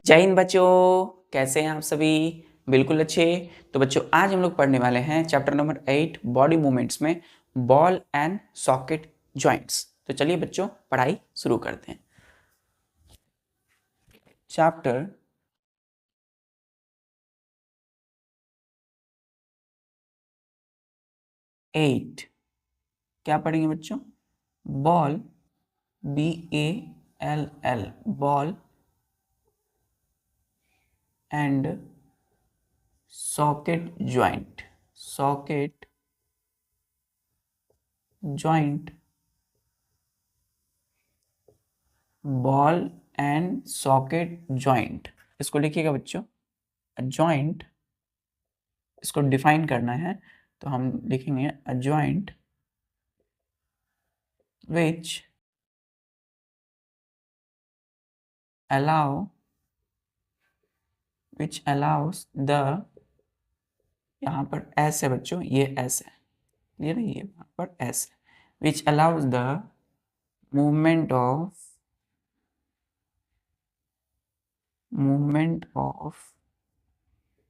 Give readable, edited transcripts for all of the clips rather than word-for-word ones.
जय हिंद बच्चों, कैसे हैं आप सभी? बिल्कुल अच्छे। तो बच्चों आज हम लोग पढ़ने वाले हैं चैप्टर नंबर 8 बॉडी मूवमेंट्स में बॉल एंड सॉकेट जॉइंट्स। तो चलिए बच्चों पढ़ाई शुरू करते हैं। चैप्टर 8 क्या पढ़ेंगे बच्चों? Ball, BALL, ball and socket joint, socket joint, ball and socket joint. इसको लिखिएगा बच्चों। जॉइंट, इसको डिफाइन करना है तो हम लिखेंगे अ जॉइंट विच अलाउस द, यहाँ पर एस है बच्चों, ये एस है, क्लियर है, ये यहाँ पर एस है, which allows the movement of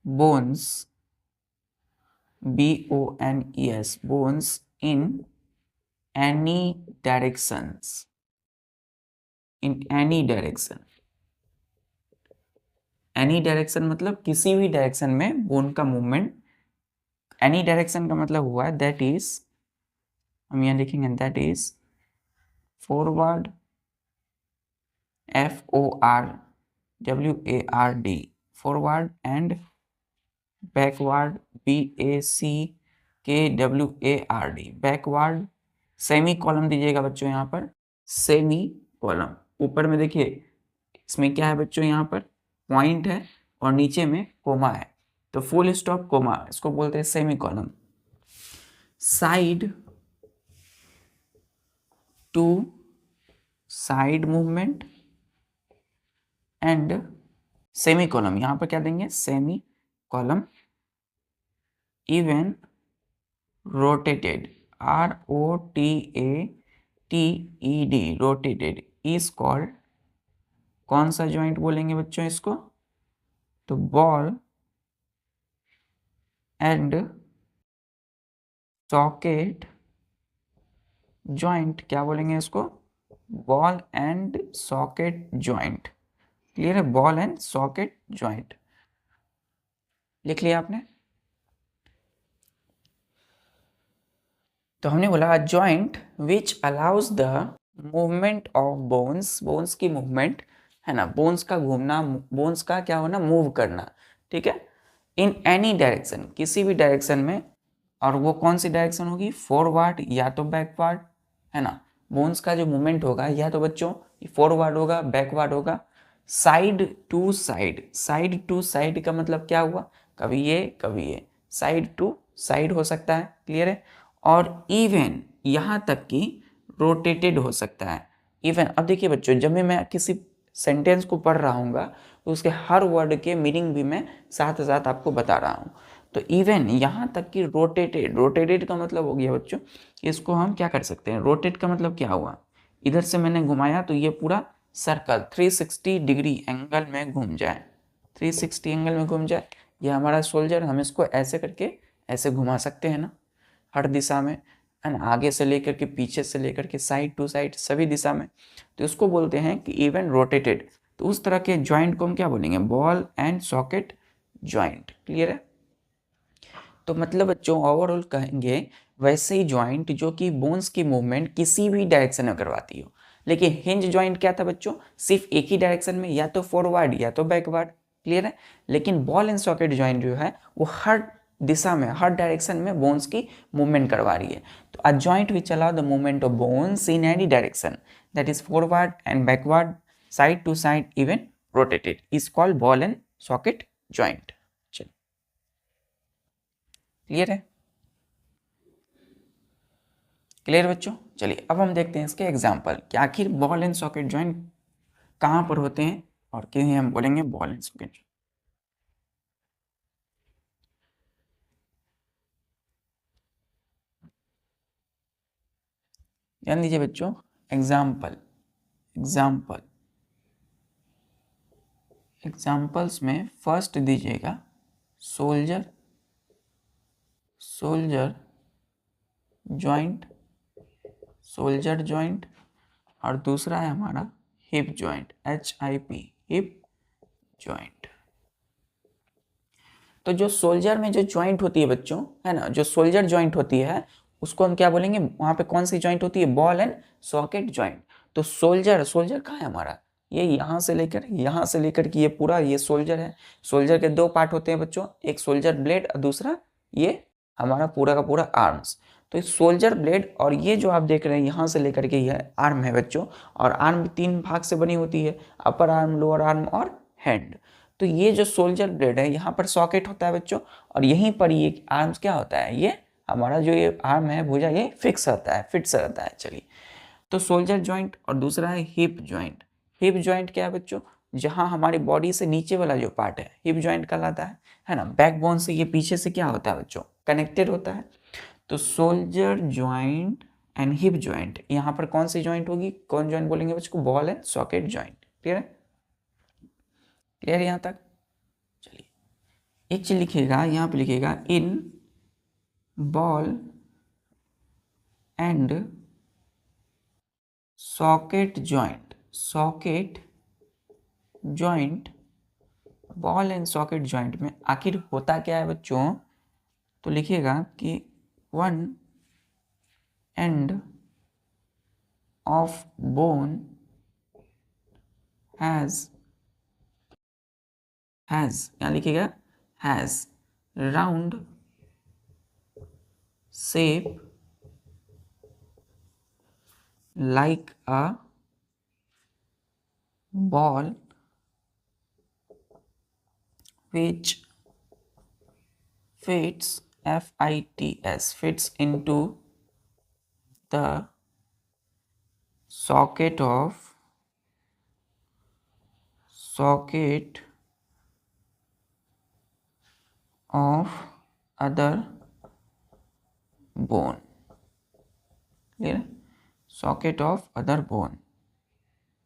bones, BONES, bones in any directions, in any direction. Any direction मतलब किसी भी डायरेक्शन में बोन का मूवमेंट। एनी डायरेक्शन का मतलब हुआ दैट इज, हम यहाँ लिखेंगे that is forward, FORWARD, forward, and backward, BACKWARD, backward. Semi column दीजिएगा बच्चों, यहाँ पर सेमी कॉलम। ऊपर में देखिए इसमें क्या है बच्चों, यहाँ पर पॉइंट है और नीचे में कोमा है, तो फुल स्टॉप कोमा, इसको बोलते हैं semicolon. Side to side movement and semicolon, यहाँ पर क्या देंगे, semicolon, even rotated, ROTATED, rotated is called, कौन सा जॉइंट बोलेंगे बच्चों इसको, तो बॉल एंड सॉकेट जॉइंट। क्या बोलेंगे इसको, ball and socket joint. Clear है, बॉल एंड सॉकेट जॉइंट लिख लिया आपने। तो हमने बोला joint which allows the movement of bones, bones की मूवमेंट है ना, बोन्स का घूमना, बोन्स का क्या होना, मूव करना, ठीक है, इन एनी डायरेक्शन, किसी भी डायरेक्शन में। और वो कौन सी डायरेक्शन होगी, फॉरवर्ड या तो बैकवर्ड, है ना। बोन्स का जो मूवमेंट होगा या तो बच्चों फॉरवर्ड होगा, बैकवर्ड होगा। Side to side, side to side का मतलब क्या हुआ, कभी ये साइड टू साइड हो सकता है, क्लियर है। और इवन यहाँ तक कि रोटेटेड हो सकता है, इवन। अब देखिए बच्चों, जब भी मैं किसी सेंटेंस को पढ़ रहा हूँगा तो उसके हर वर्ड के मीनिंग भी मैं साथ साथ आपको बता रहा हूँ। तो इवन यहाँ तक कि रोटेटेड, रोटेटेड का मतलब हो गया बच्चों, इसको हम क्या कर सकते हैं, रोटेट का मतलब क्या हुआ, इधर से मैंने घुमाया तो ये पूरा सर्कल 360 डिग्री एंगल में घूम जाए, 360 एंगल में घूम जाए। ये हमारा सोल्जर, हम इसको ऐसे करके ऐसे घुमा सकते हैं ना, हर दिशा में, है ना, आगे से लेकर के पीछे से लेकर के साइड टू साइड सभी दिशा में। तो इसको बोलते हैं कि इवन रोटेटेड। तो उस तरह के जॉइंट को हम क्या बोलेंगे, ball and socket joint, clear है। तो मतलब बच्चों ओवरऑल कहेंगे वैसे ही जॉइंट जो कि बोन्स की मूवमेंट किसी भी डायरेक्शन में करवाती हो। लेकिन हिंज जॉइंट क्या था बच्चों, सिर्फ एक ही डायरेक्शन में, या तो फॉरवर्ड या तो बैकवर्ड, क्लियर है। लेकिन बॉल एंड सॉकेट जॉइंट जो है वो हर दिशा में, हर डायरेक्शन में बोन्स की मूवमेंट करवा रही है। तो a joint which allow the movement of bones in any direction that is forward and backward, side to side, even rotated is called ball and socket joint. Clear है, clear बच्चों। चलिए अब हम देखते हैं इसके एग्जाम्पल कि आखिर बॉल एंड सॉकेट जॉइंट कहाँ पर होते हैं और किन्हें हम बोलेंगे बॉल एंड सॉकेट। ध्यान दीजिए बच्चों, एग्जाम्पल, एग्जाम्पल, एग्जाम्पल्स में फर्स्ट दीजिएगा सोल्जर जॉइंट, सोल्जर जॉइंट, और दूसरा है हमारा hip joint, HIP, hip joint. तो जो सोल्जर में जो जॉइंट होती है बच्चों, है ना, जो सोल्जर जॉइंट होती है उसको हम क्या बोलेंगे, वहां पे कौन सी जॉइंट होती है, बॉल एंड सॉकेट जॉइंट। तो सोल्जर कहाँ है हमारा, ये यहाँ से लेकर कि ये पूरा ये सोल्जर है। सोल्जर के दो पार्ट होते हैं बच्चों, एक सोल्जर ब्लेड और दूसरा ये हमारा पूरा का पूरा आर्म्स। तो इस सोल्जर ब्लेड और ये जो आप देख रहे हैं यहाँ से लेकर के ये आर्म है बच्चों, और आर्म 3 भाग से बनी होती है, अपर आर्म, लोअर आर्म और हैंड। तो ये जो सोल्जर ब्लेड है यहाँ पर सॉकेट होता है बच्चों, और यहीं पर ये आर्म्स क्या होता है, ये हमारा जो ये आर्म है भुजा, ये फिक्स रहता है, फिट्स रहता है। चलिए, तो सोल्जर जॉइंट और दूसरा है हिप जॉइंट। हिप जॉइंट क्या है बच्चों, जहाँ हमारी बॉडी से नीचे वाला जो पार्ट है हिप जॉइंट कहलाता है ना। बैकबोन से ये पीछे से क्या होता है बच्चों, कनेक्टेड होता है। तो soldier joint and hip joint, यहाँ पर कौन सी जॉइंट होगी, कौन जॉइंट बोलेंगे बच्चों को, ball and socket joint. Clear है, क्लियर यहाँ तक। चलिए, एक चीज लिखिएगा, यहाँ पे लिखिएगा इन ball and socket joint, ball and socket joint में आखिर होता क्या है बच्चों, तो लिखिएगा कि one end of bone has यहाँ लिखिएगा has round shape like a ball which fits, FITS, fits into the socket of other bone। Clear, socket of other bone,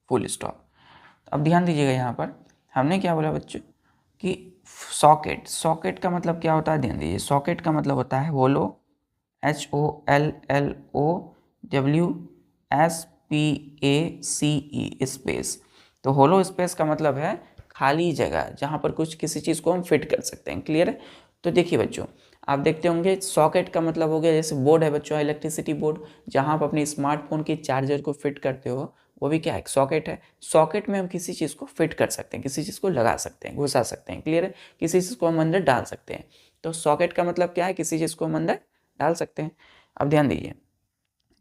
full stop. अब ध्यान दीजिएगा, यहाँ पर हमने क्या बोला बच्चों कि सॉकेट का मतलब क्या होता है, ध्यान दीजिए। सॉकेट का मतलब होता है होलो, HOLLOWSPACE, स्पेस। तो होलो स्पेस का मतलब है खाली जगह, जहाँ पर कुछ किसी चीज़ को हम फिट कर सकते हैं। क्लियर है। तो देखिए बच्चों, आप देखते होंगे सॉकेट का मतलब हो गया, जैसे बोर्ड है बच्चों, इलेक्ट्रिसिटी बोर्ड, जहाँ आप अपने स्मार्टफोन के चार्जर को फिट करते हो, वो भी क्या है, सॉकेट है। सॉकेट में हम किसी चीज़ को फिट कर सकते हैं, किसी चीज़ को लगा सकते हैं, घुसा सकते हैं। क्लियर है, किसी चीज़ को हम अंदर डाल सकते हैं। तो सॉकेट का मतलब क्या है, किसी चीज़ को हम अंदर डाल सकते हैं। अब ध्यान दीजिए,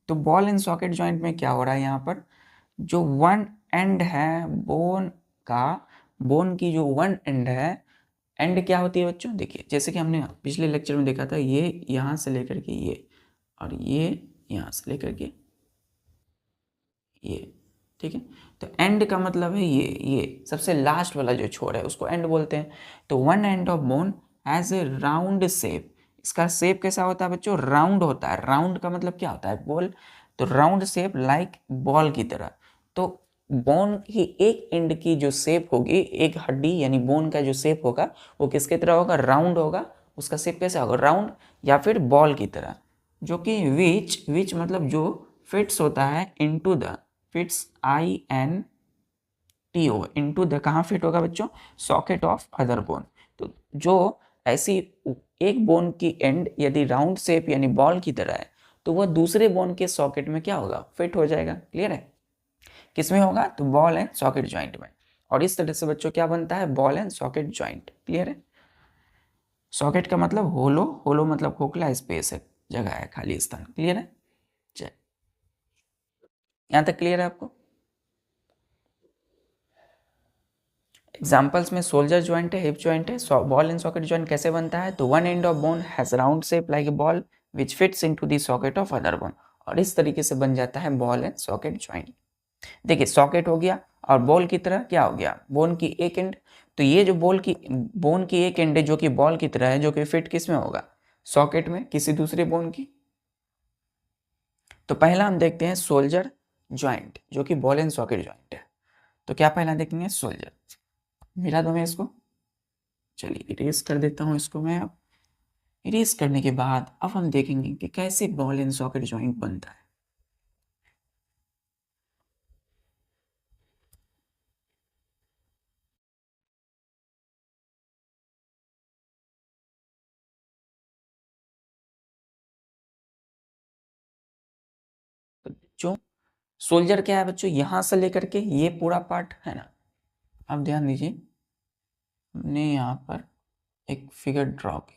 तो बॉल एंड सॉकेट जॉइंट में क्या हो रहा है, यहाँ पर जो वन एंड है बोन का, बोन की जो वन एंड है, एंड क्या होती है बच्चों, देखिए जैसे कि हमने पिछले लेक्चर में देखा था, ये यहाँ से लेकर के ये, और ये यहाँ से लेकर के ये, ठीक है। तो एंड का मतलब है ये सबसे लास्ट वाला जो छोर है उसको एंड बोलते हैं। तो one end of bone has A round shape. इसका शेप कैसा होता है बच्चों, राउंड होता है। राउंड का मतलब क्या होता है, बॉल। तो राउंड शेप लाइक बॉल की तरह। तो बोन की एक एंड की जो शेप होगी, एक हड्डी यानी बोन का जो शेप होगा वो किसके तरह होगा, राउंड होगा। उसका शेप कैसा होगा, राउंड या फिर बॉल की तरह। जो कि विच मतलब जो फिट्स होता है into the, fits INTO, into the कहाँ फिट होगा बच्चों, सॉकेट ऑफ अदर बोन। तो जो ऐसी एक बोन की एंड यदि राउंड शेप यानी बॉल की तरह है, तो वह दूसरे बोन के सॉकेट में क्या होगा, फिट हो जाएगा। क्लियर है, किसमें होगा, तो बॉल एंड सॉकेट जॉइंट में। और इस तरह से बच्चों क्या बनता है, ball and socket joint. Clear है। सॉकेट का मतलब होलो, होलो मतलब खोखला, स्पेस है, जगह है, खाली स्थान। क्लियर है, चल यहां तक क्लियर है आपको। एग्जाम्पल्स में सोल्जर ज्वाइंट है, हिप ज्वाइंट है, बॉल एंड सॉकेट ज्वाइंट कैसे बनता है, तो one end of bone has round shape like a ball which fits into the socket of other bone. और इस तरीके से बन जाता है बॉल एंड सॉकेट ज्वाइंट। देखिए सॉकेट हो गया, और बॉल की तरह क्या हो गया, बोन की एक एंड। तो ये जो बोन की एक एंड है जो कि बॉल की तरह है, जो कि फिट किस में होगा, सॉकेट में, किसी दूसरे बोन की। तो पहला हम देखते हैं सोल्जर ज्वाइंट, जो कि बॉल एंड सॉकेट ज्वाइंट है। तो क्या पहला देखेंगे, सोल्जर। मिला दो मैं इसको, चलिए इरेज कर देता हूँ इसको मैं। अब इरेज करने के बाद अब हम देखेंगे कि कैसे बॉल एंड सॉकेट जॉइंट बनता है। तो जो सोल्जर क्या है बच्चों, यहां से लेकर के ये पूरा पार्ट है ना, अब ध्यान दीजिए, हमने यहाँ पर एक फिगर ड्रॉ किया।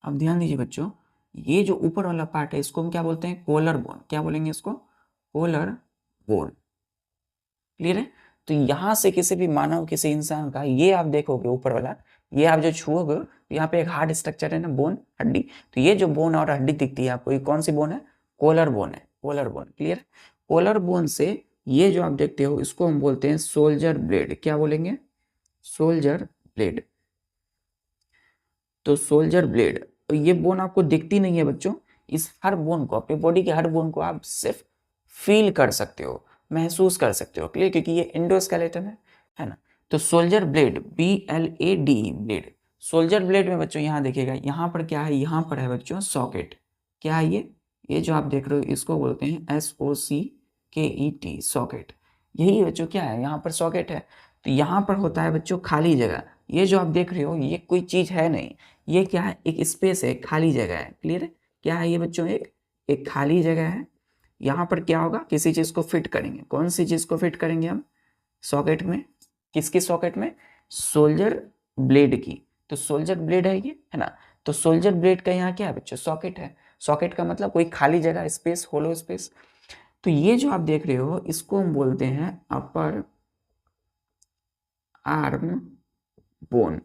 अब ध्यान दीजिए बच्चों, ये जो ऊपर वाला पार्ट है इसको हम क्या बोलते हैं, कोलर बोन। क्या बोलेंगे इसको, कोलर बोन। क्लियर है। तो यहाँ से किसी भी मानव, किसी इंसान का, ये आप देखोगे ऊपर वाला, ये आप जो छुओगे तो यहाँ पे एक हार्ड स्ट्रक्चर है ना, बोन, हड्डी। तो ये जो बोन और हड्डी दिखती है आपको, ये कौन सी बोन है, कोलर बोन है, कोलर बोन। क्लियर है। कोलर बोन से ये जो आप देखते हो इसको हम बोलते हैं सोल्जर ब्लेड। क्या बोलेंगे, सोल्जर ब्लेड। तो सोल्जर ब्लेड, तो ये बोन आपको दिखती नहीं है बच्चों। इस हर बोन को, अपनी बॉडी के हर बोन को आप सिर्फ फील कर सकते हो, महसूस कर सकते हो। क्लियर, क्योंकि ये इंडोस्केलेटन है ना। तो soldier blade, BLAD blade. Soldier blade में बच्चों यहाँ देखिएगा, यहाँ पर क्या है, यहाँ पर है बच्चों सॉकेट। क्या है ये जो आप देख रहे हो इसको बोलते हैं SOCKET, सॉकेट। यही बच्चों क्या है, यहाँ पर सॉकेट है। तो यहाँ पर होता है बच्चों खाली जगह। ये जो आप देख रहे हो ये कोई चीज है नहीं, ये क्या है, एक स्पेस है, खाली जगह है। क्लियर है। क्या है ये बच्चों, एक खाली जगह है। यहाँ पर क्या होगा, किसी चीज को फिट करेंगे। कौन सी चीज को फिट करेंगे हम, सॉकेट में। किसकी सॉकेट में, सोल्जर ब्लेड की। तो सोल्जर ब्लेड है ये, है ना। तो सोल्जर ब्लेड का यहाँ क्या है बच्चों, सॉकेट है। सॉकेट का मतलब कोई खाली जगह, स्पेस, होलो स्पेस। तो ये जो आप देख रहे हो इसको हम बोलते हैं अपर आर्म बोन।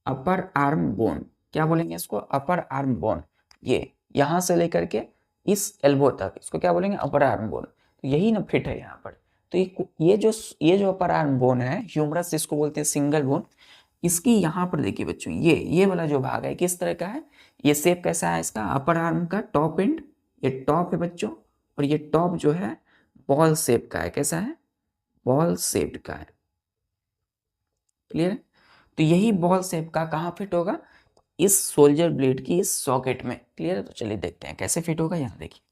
अपर आर्म बोन, क्या बोलेंगे इसको, अपर आर्म बोन। ये यहां से लेकर के इस एल्बो तक, इसको क्या बोलेंगे, अपर आर्म बोन। तो यही ना फिट है यहाँ पर। तो ये जो अपर आर्म बोन है, ह्यूमरस जिसको बोलते हैं, सिंगल बोन। इसकी यहाँ पर देखिए बच्चों, ये वाला जो भाग है किस तरह का है, ये शेप कैसा है इसका, अपर आर्म का टॉप एंड, ये टॉप है बच्चों। और ये टॉप जो है बॉल शेप का है। कैसा है, बॉल शेप्ड का है। क्लियर है। तो यही बॉल शेप का कहाँ फिट होगा, इस सोल्जर ब्लेड की इस सॉकेट में। क्लियर है। तो चलिए देखते हैं कैसे फिट होगा। यहाँ देखिए,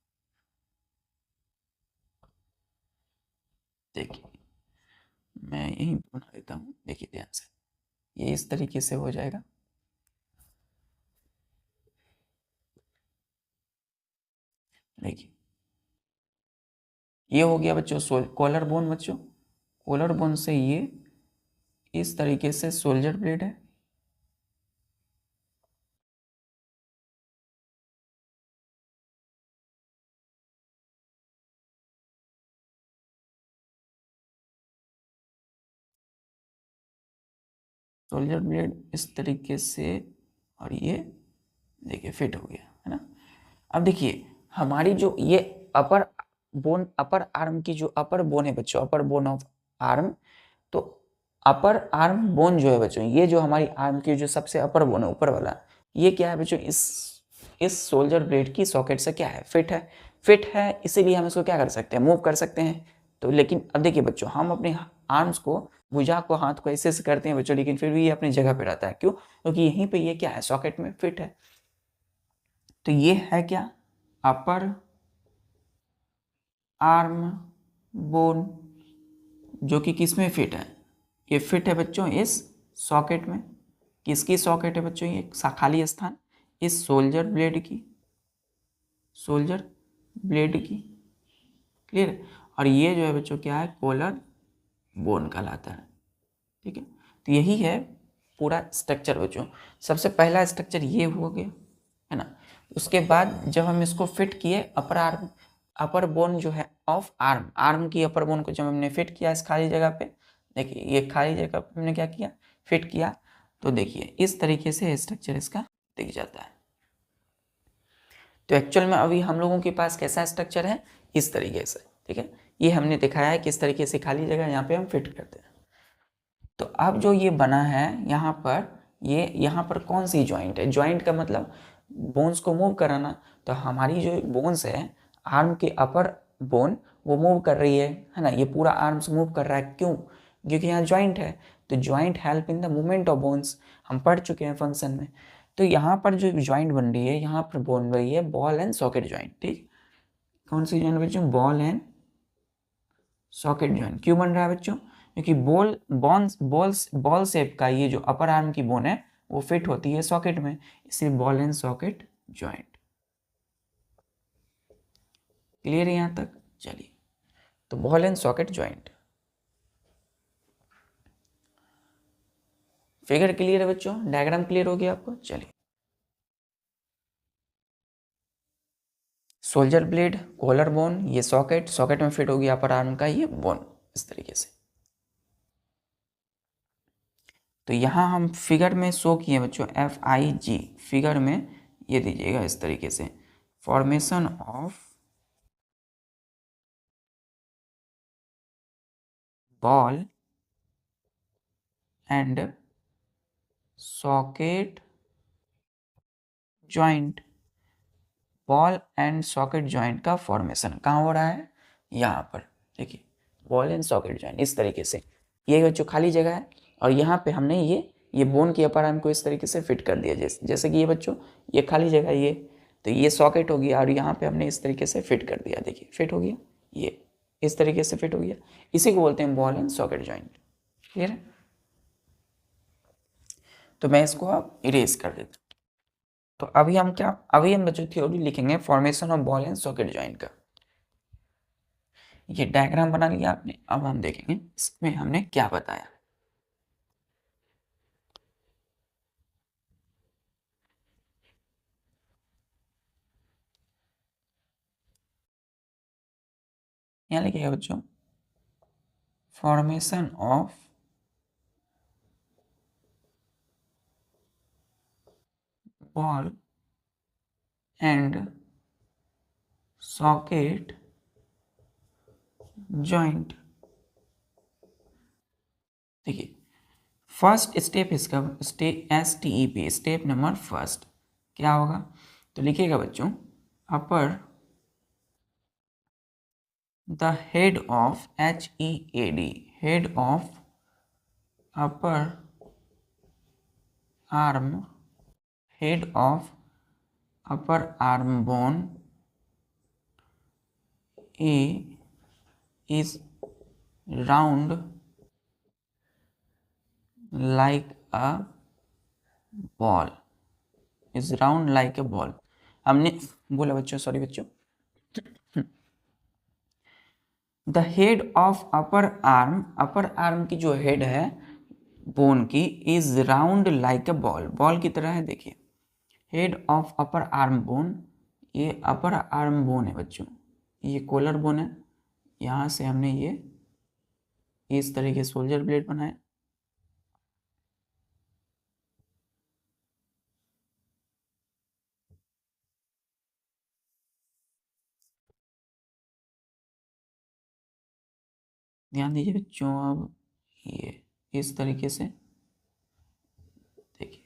देखिए मैं यही बना देता हूँ, देखिए ध्यान से, ये इस तरीके से हो जाएगा। देखिए ये हो गया बच्चों कॉलर बोन। बच्चों कॉलर बोन से ये इस तरीके से सोल्जर ब्लेड है। सोल्जर ब्लेड इस तरीके से, और ये देखिए फिट हो गया, है ना। अब देखिए हमारी जो ये अपर बोन, अपर आर्म की जो अपर बोन है बच्चों, अपर बोन ऑफ आर्म। तो अपर आर्म बोन जो है बच्चों, ये जो हमारी आर्म की जो सबसे अपर बोन है, ऊपर वाला, ये क्या है बच्चों, इस सोल्जर ब्लेड की सॉकेट से क्या है, फिट है। फिट है, इसीलिए हम इसको क्या कर सकते हैं, मूव कर सकते हैं। तो लेकिन अब देखिए बच्चों, हम अपने आर्म्स को, भुजा को, हाथ को ऐसे ऐसे करते हैं बच्चों, लेकिन फिर भी ये अपनी जगह पे रहता है। क्यों, क्योंकि यहीं पे ये क्या है, सॉकेट में फिट है। तो ये है क्या, अपर आर्म बोन, जो कि किस में फिट है, ये फिट है बच्चों इस सॉकेट में। किसकी सॉकेट है बच्चों, ये खाली स्थान इस सोल्जर ब्लेड की, सोल्जर ब्लेड की। क्लियर। और ये जो है बच्चों क्या है, कॉलर बोन कहलाता है, ठीक है। तो यही है पूरा स्ट्रक्चर बच्चों। सबसे पहला स्ट्रक्चर ये हो गया, है ना। उसके बाद जब हम इसको फिट किए अपर आर्म, अपर बोन जो है ऑफ आर्म, आर्म की अपर बोन को जब हमने फिट किया इस खाली जगह पे, देखिए ये खाली जगह पे हमने क्या किया, फिट किया, तो देखिए इस तरीके से स्ट्रक्चर इसका दिख जाता है। तो एक्चुअल में अभी हम लोगों के पास कैसा स्ट्रक्चर है, इस तरीके से, ठीक है। ये हमने दिखाया है किस तरीके से खाली जगह यहाँ पे हम फिट करते हैं। तो अब जो ये बना है यहाँ पर, ये यहाँ पर कौन सी जॉइंट है, जॉइंट का मतलब बोन्स को मूव कराना। तो हमारी जो बोन्स है, आर्म के अपर बोन वो मूव कर रही है ना, ये पूरा आर्म्स मूव कर रहा है, क्यों, क्योंकि यहाँ जॉइंट है। तो joint help in the movement of bones, हम पढ़ चुके हैं फंक्शन में। तो यहाँ पर जो जॉइंट बन रही है, यहाँ पर बन रही है बॉल एंड सॉकेट जॉइंट, ठीक। कौन सी जॉइंट बच्चों, बॉल एंड सॉकेट जॉइंट। क्यों बन रहा है बच्चों, क्योंकि बॉल शेप का ये जो अपर आर्म की बोन है वो फिट होती है सॉकेट में, इसलिए ball and socket joint. Clear है यहाँ तक, चलिए। तो ball and socket joint, figure clear है बच्चों, डायग्राम क्लियर हो गया आपको, चलिए। सोल्जर ब्लेड, कॉलर बोन, ये सॉकेट, सॉकेट में फिट हो गया अपर आर्म का ये बोन, इस तरीके से। तो यहाँ हम फिगर में शो किए बच्चों, FIG, फिगर में ये दीजिएगा इस तरीके से, formation of ball and socket joint, ball and socket joint का फॉर्मेशन कहाँ हो रहा है, यहाँ पर देखिए, बॉल एंड सॉकेट जॉइंट इस तरीके से। ये जो खाली जगह है और यहाँ पे हमने ये बोन की अपर आर्म को इस तरीके से फिट कर दिया, जैसे कि ये बच्चों ये खाली जगह ये, तो ये सॉकेट हो गया और यहाँ पे हमने इस तरीके से फिट कर दिया, देखिए फिट हो गया, ये इस तरीके से फिट हो गया, इसी को बोलते हैं ball and socket joint. Clear है। तो मैं इसको अब इरेज कर देता हूँ। तो अभी हम बच्चों थ्योरी लिखेंगे formation of ball and socket joint का। ये डायग्राम बना लिया आपने, अब हम देखेंगे इसमें हमने क्या बताया। यहाँ लिखिएगा बच्चों, formation of ball and socket joint. देखिए फर्स्ट स्टेप इसका STEP, स्टेप नंबर फर्स्ट क्या होगा, तो लिखिएगा बच्चों, अपर the head of HEAD, head of upper arm, head of upper arm bone A is round like a ball, is round like a ball। हमने बोला बच्चों, सॉरी बच्चों, the head of upper arm, upper arm की जो head है bone की, is round like a ball, ball की तरह है। देखिए head of upper arm bone, ये अपर आर्म बोन है बच्चों, ये कॉलर बोन है, यहाँ से हमने ये इस तरीके सोल्जर ब्लेड बनाया, ध्यान दीजिए बच्चों। अब ये इस तरीके से देखिए,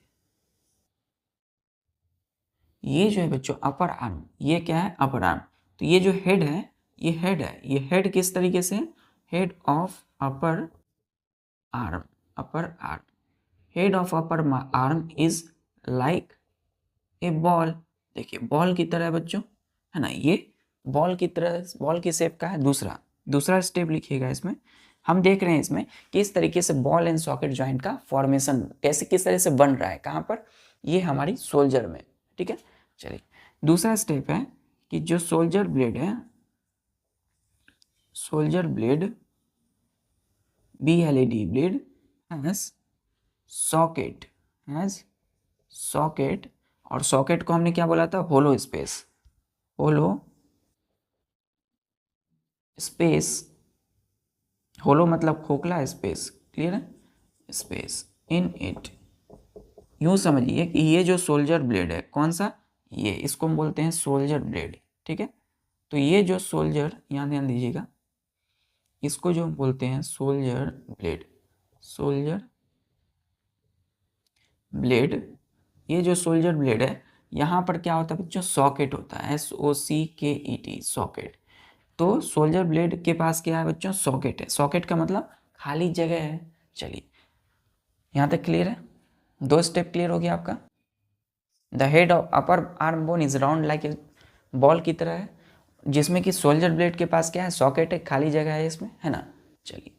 ये जो है बच्चों अपर आर्म, ये क्या है, अपर आर्म। तो ये जो हेड है, ये हेड है, ये हेड किस तरीके से, head of upper arm, upper arm, head of upper arm is like a ball. देखिए बॉल की तरह है बच्चों, है ना, ये बॉल की तरह, बॉल की शेप का है। दूसरा स्टेप लिखिएगा इसमें, हम देख रहे हैं इसमें कि इस तरीके से बॉल एंड सॉकेट जॉइंट का फॉर्मेशन कैसे किस तरह से बन रहा है, कहाँ पर, ये हमारी सोल्जर में, ठीक है। चलिए दूसरा स्टेप है कि जो सोल्जर ब्लेड है soldier blade, BLAD, blade has socket, और सॉकेट को हमने क्या बोला था, होलो स्पेस, होलो मतलब खोखला स्पेस, क्लियर है, स्पेस इन इट। यूं समझिए कि ये जो सोल्जर ब्लेड है, कौन सा, ये, इसको हम बोलते हैं सोल्जर ब्लेड, ठीक है। तो ये जो सोल्जर, यहाँ ध्यान दीजिएगा, इसको जो हम बोलते हैं सोल्जर ब्लेड, ये जो सोल्जर ब्लेड है, यहाँ पर क्या होता है बच्चों, सॉकेट होता है, SOCKET, सॉकेट। तो सोल्जर ब्लेड के पास क्या है बच्चों, सॉकेट है। सॉकेट का मतलब खाली जगह है। चलिए, यहाँ तक क्लियर है, 2 स्टेप क्लियर हो गया आपका। The head of upper arm bone is round like a ball की तरह है, जिसमें कि सोल्जर ब्लेड के पास क्या है, सॉकेट है, खाली जगह है इसमें, है ना। चलिए,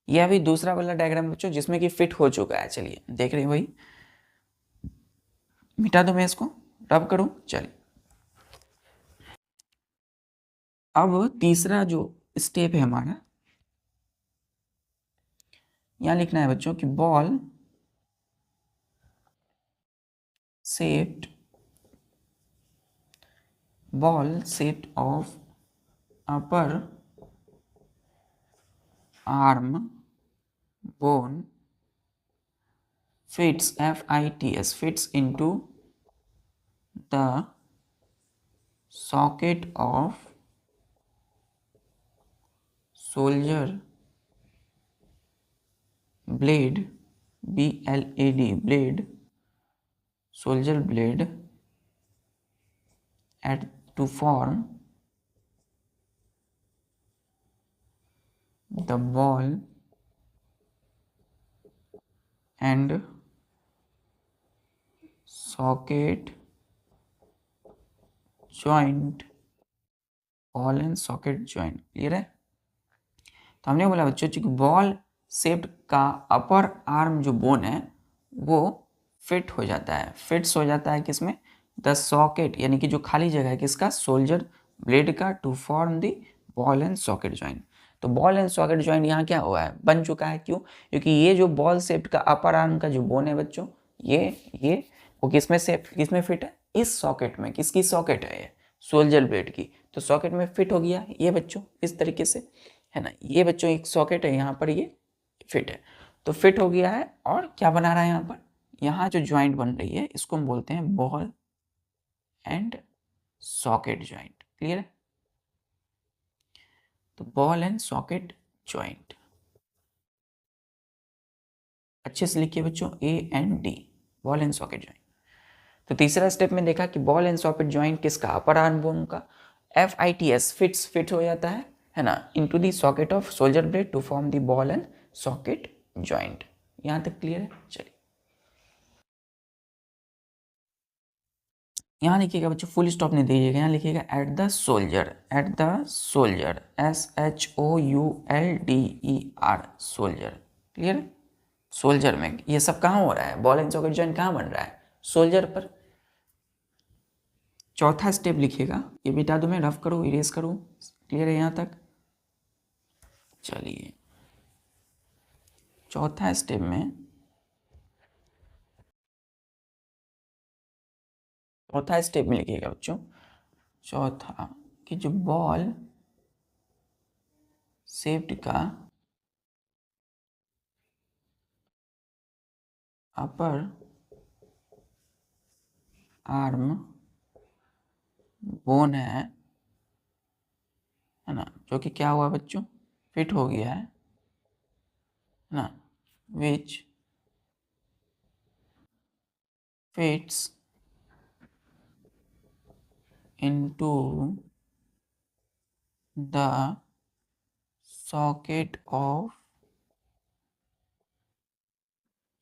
यह अभी दूसरा वाला डायग्राम बच्चों जिसमें कि फिट हो चुका है। चलिए देख रहे हैं भाई, मिटा दो मैं इसको, रब करूं। चलिए, अब तीसरा जो स्टेप है हमारा, यहां लिखना है बच्चों कि ball shaped of upper arm bone fits into the socket of soldier blade, BLAD, soldier blade, to form the ball and socket joint, clear है। तो हमने बोला बच्चों कि बॉल शेप्ड का अपर आर्म जो बोन है वो फिट्स हो जाता है किसमें, द सॉकेट, यानी कि जो खाली जगह है किसका, सोल्जर ब्लेड का, to form the ball and socket joint. तो बॉल एंड सॉकेट ज्वाइंट यहाँ क्या हुआ है, बन चुका है। क्यों, क्योंकि ये जो बॉल शेप्ड का अपर आर्म का जो बोन है बच्चों, ये वो किसमें फिट है, इस सॉकेट में। किसकी सॉकेट है ये, सोल्जर ब्लेड की। तो सॉकेट में फिट हो गया ये बच्चों, इस तरीके से, है ना। ये बच्चों एक सॉकेट है, यहाँ पर ये फिट है, तो फिट हो गया है। और क्या बना रहा है यहाँ पर, यहाँ जो ज्वाइंट बन रही है इसको हम बोलते हैं ball and socket joint, clear है। तो बॉल एंड सॉकेट ज्वाइंट, अच्छे से लिखिए बच्चों, AND, ball and socket joint. तो तीसरा स्टेप में देखा कि बॉल एंड सॉकेट ज्वाइंट किसका, अपर आर्म बोन का, FITS, फिट हो जाता है ना, into the socket of shoulder blade to form the ball and socket joint. यहाँ तक क्लियर है। चलिए, यहाँ लिखिएगा बच्चों, फुल स्टॉप नहीं दीजिएगा, यहाँ लिखिएगा at the soldier, SHOULDER, soldier, clear है। सोल्जर में ये सब कहाँ हो रहा है, बॉल एंड सॉकेट ज्वाइंट कहाँ बन रहा है, सोल्जर पर। चौथा स्टेप लिखिएगा, ये बिटा दो, मैं रफ करूँ, इरेज करूँ, क्लियर है यहाँ तक। चलिए, चौथा स्टेप में, लिखिएगा बच्चों, चौथा कि जो बॉल शेप्ड का अपर आर्म बोन है ना, जो कि क्या हुआ बच्चों, फिट हो गया है ना, which fits into the socket of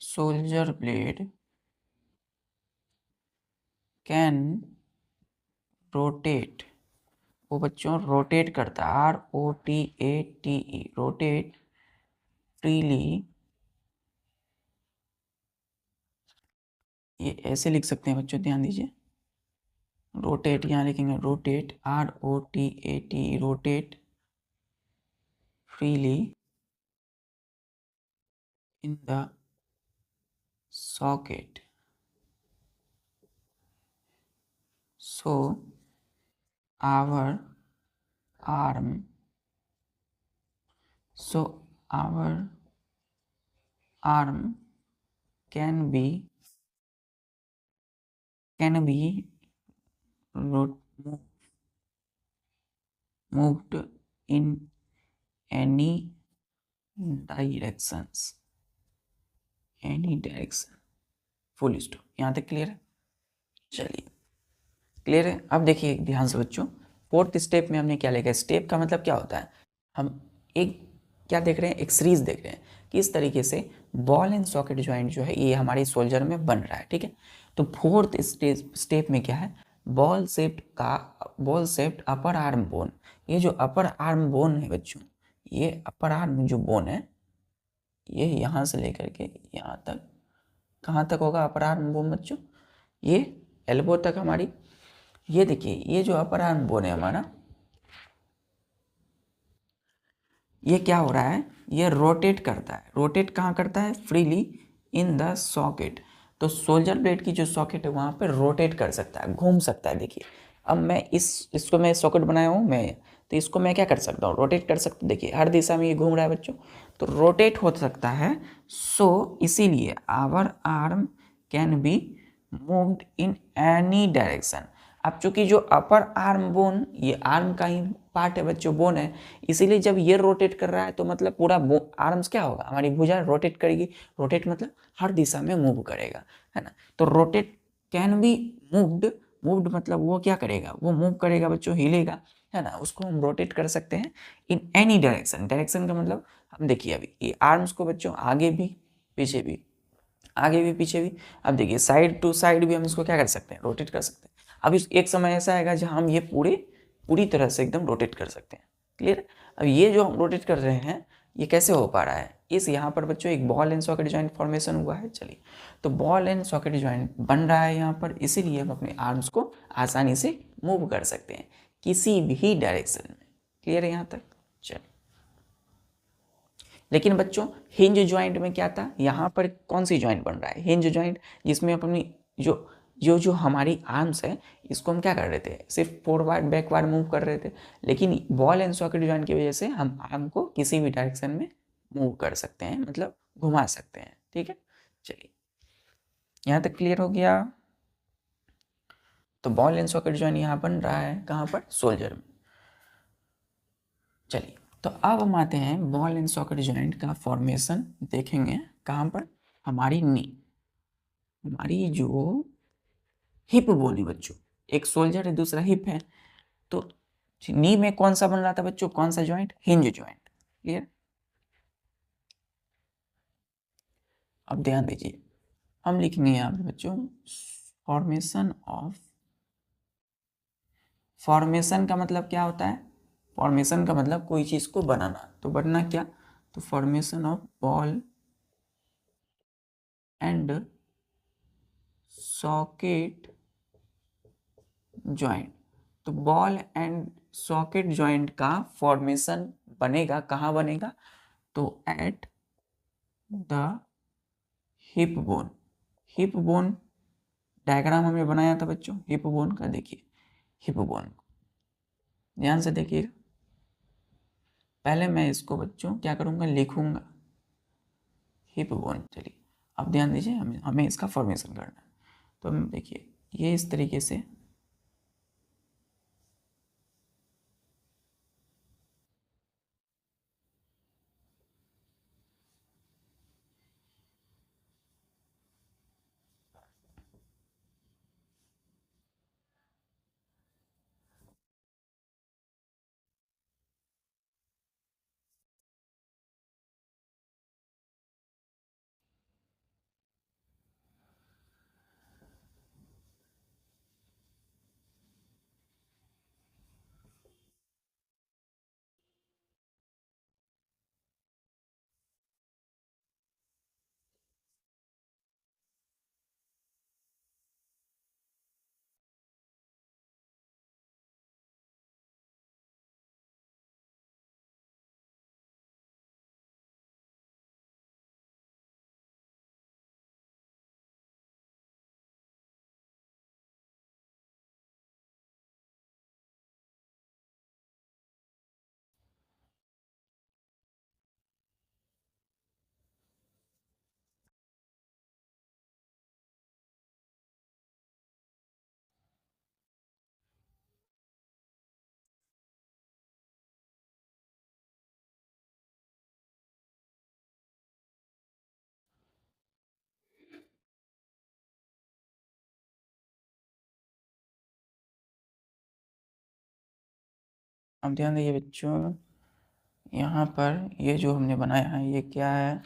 shoulder blade can rotate, वो बच्चों रोटेट करता है, ROTATE, रोटेट फ्रीली, ये ऐसे लिख सकते हैं बच्चों, ध्यान दीजिए, रोटेट, यहाँ लिखेंगे rotate, ROTAT, rotate freely in the socket. So our arm our arm can be ro- moved in any directions, full stop. यहाँ तक क्लियर है? चलिए क्लियर है। अब देखिए ध्यान से बच्चों, फोर्थ स्टेप में हमने क्या लिखा है। स्टेप का मतलब क्या होता है, हम एक क्या देख रहे हैं, एक सीरीज देख रहे हैं किस तरीके से बॉल एंड सॉकेट ज्वाइंट जो है ये हमारे सोल्जर में बन रहा है। ठीक है, तो फोर्थ स्टेप में क्या है, बॉल शेप्ड अपर आर्म बोन। ये जो अपर आर्म बोन है बच्चों, ये अपर आर्म जो बोन है ये यहाँ से लेकर के यहाँ तक, कहाँ तक होगा अपर आर्म बोन बच्चों, ये एल्बो तक हमारी। ये देखिए ये जो अपर आर्म बोन है हमारा, ये क्या हो रहा है, ये रोटेट करता है। रोटेट कहाँ करता है, फ्रीली इन द सॉकेट। तो सोल्जर ब्लेड की जो सॉकेट है वहाँ पे रोटेट कर सकता है, घूम सकता है। देखिए अब मैं इसको मैं सॉकेट बनाया हूँ मैं, तो इसको मैं क्या कर सकता हूँ, रोटेट कर सकता हूँ। देखिए हर दिशा में ये घूम रहा है बच्चों, तो रोटेट हो सकता है। सो इसीलिए our arm can be moved in any direction. अब चूंकि जो अपर आर्म बोन ये आर्म का ही पार्ट है बच्चों, बोन है, इसीलिए जब ये रोटेट कर रहा है तो मतलब पूरा आर्म्स क्या होगा, हमारी भुजा रोटेट करेगी। रोटेट मतलब हर दिशा में मूव करेगा, है ना। तो rotate can be moved, moved मतलब वो क्या करेगा, वो मूव करेगा बच्चों, हिलेगा, है ना। उसको हम रोटेट कर सकते हैं इन एनी डायरेक्शन। डायरेक्शन का मतलब हम देखिए अभी ये आर्म्स को बच्चों आगे भी पीछे भी, आगे भी पीछे भी। अब देखिए साइड टू साइड भी हम इसको क्या कर सकते हैं, रोटेट कर सकते हैं। अब इस एक समय ऐसा आएगा जहां हम ये पूरी तरह से एकदम रोटेट कर सकते हैं। क्लियर। अब ये जो हम रोटेट कर रहे हैं ये कैसे हो पा रहा है, इस यहाँ पर बच्चों एक ball and socket joint formation हुआ है। चलिए तो बॉल एंड सॉकेट जॉइंट बन रहा है यहाँ पर, इसीलिए हम अपने आर्म्स को आसानी से मूव कर सकते हैं किसी भी डायरेक्शन में। क्लियर है यहाँ तक? चलिए लेकिन बच्चों हिंज ज्वाइंट में क्या था, यहाँ पर कौन सी ज्वाइंट बन रहा है, हिंज ज्वाइंट, जिसमें अपनी जो हमारी आर्म्स है इसको हम क्या कर रहे थे, सिर्फ फॉरवर्ड बैकवर्ड मूव कर रहे थे। लेकिन बॉल एंड सॉकेट ज्वाइंट की वजह से हम आर्म को किसी भी डायरेक्शन में मूव कर सकते हैं, मतलब घुमा सकते हैं। ठीक है, चलिए यहाँ तक क्लियर हो गया। तो बॉल एंड सॉकेट ज्वाइंट यहाँ बन रहा है कहाँ पर, सोल्जर में। चलिए तो अब हम आते हैं बॉल एंड सॉकेट जॉइंट का फॉर्मेशन देखेंगे कहाँ पर, हमारी नी, हमारी जो हिप बोन है बच्चों, एक सोल्जर है दूसरा हिप है। तो नी में कौन सा बन रहा था बच्चों, कौन सा जॉइंट, हिंज जॉइंट। क्लियर। अब ध्यान दीजिए हम लिखेंगे यहाँ पे बच्चों फॉर्मेशन ऑफ, फॉर्मेशन का मतलब क्या होता है, फॉर्मेशन का मतलब कोई चीज को बनाना, तो बनना क्या, तो formation of ball and socket joint. तो बॉल एंड सॉकेट ज्वाइंट का फॉर्मेशन बनेगा, कहाँ बनेगा, तो at the hip bone. Hip bone diagram हमने बनाया था बच्चों हिप बोन का, देखिए हिप बोन ध्यान से देखिएगा। पहले मैं इसको बच्चों क्या करूंगा, लिखूंगा हिप बोन। चलिए अब ध्यान दीजिए, हमें इसका फॉर्मेशन करना है। तो देखिए ये इस तरीके से, अब ध्यान दीजिए बच्चों, यहाँ पर ये जो हमने बनाया है ये क्या है,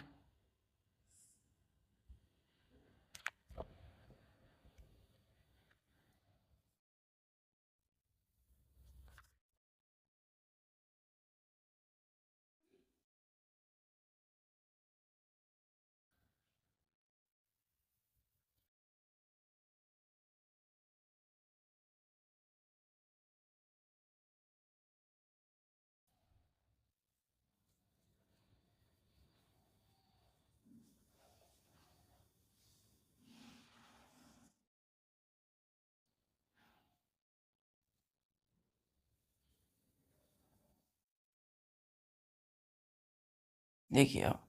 देखिए अब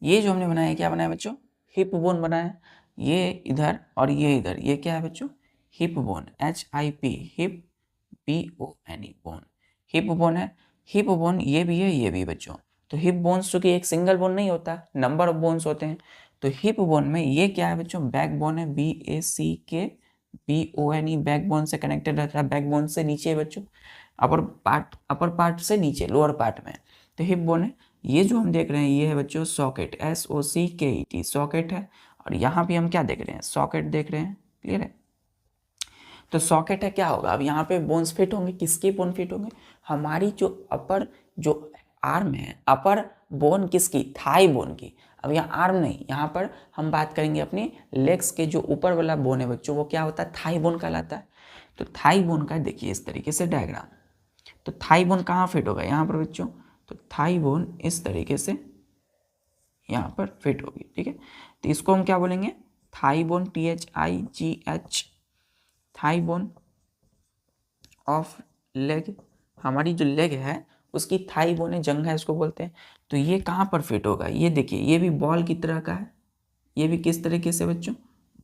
ये जो हमने बनाया है, क्या बनाया बच्चों, हिप बोन बनाया है। ये इधर और ये इधर, ये क्या है बच्चों, hip bone, HIP, hip BONE, bone, hip bone है। हिप बोन ये भी है, ये भी बच्चों। तो हिप बोन्स चूंकि एक सिंगल बोन नहीं होता, नंबर ऑफ बोन्स होते हैं, तो हिप बोन में ये क्या है बच्चों, बैक बोन है, BACK BONE, बैक बोन से कनेक्टेड रहता है, बैक बोन से नीचे बच्चों, अपर पार्ट से नीचे, लोअर पार्ट में, तो हिप बोन है। ये जो हम देख रहे हैं ये है बच्चों सॉकेट, SOCKET, सॉकेट है। और यहाँ पे हम क्या देख रहे हैं, सॉकेट देख रहे हैं, क्लियर है। तो सॉकेट है, क्या होगा, अब यहाँ पे बोन्स फिट होंगे, किसके बोन फिट होंगे, हमारी जो अपर, जो आर्म है, अपर बोन किसकी, थाई बोन की। अब यहाँ आर्म नहीं, यहाँ पर हम बात करेंगे अपनी लेग्स के, जो ऊपर वाला बोन है बच्चों वो क्या होता है, थाई बोन कहलाता है। तो थाई बोन का देखिए इस तरीके से डायग्राम, तो थाई बोन कहाँ फिट होगा, यहाँ पर बच्चों, तो थाई बोन इस तरीके से यहाँ पर फिट होगी, ठीक है। तो इसको हम क्या बोलेंगे, thigh bone, THIGH, thigh bone of leg, हमारी जो लेग है उसकी थाई बोन है, जंघा इसको बोलते हैं। तो ये कहाँ पर फिट होगा, ये देखिए, ये भी बॉल की तरह का है, ये भी किस तरीके से बच्चों,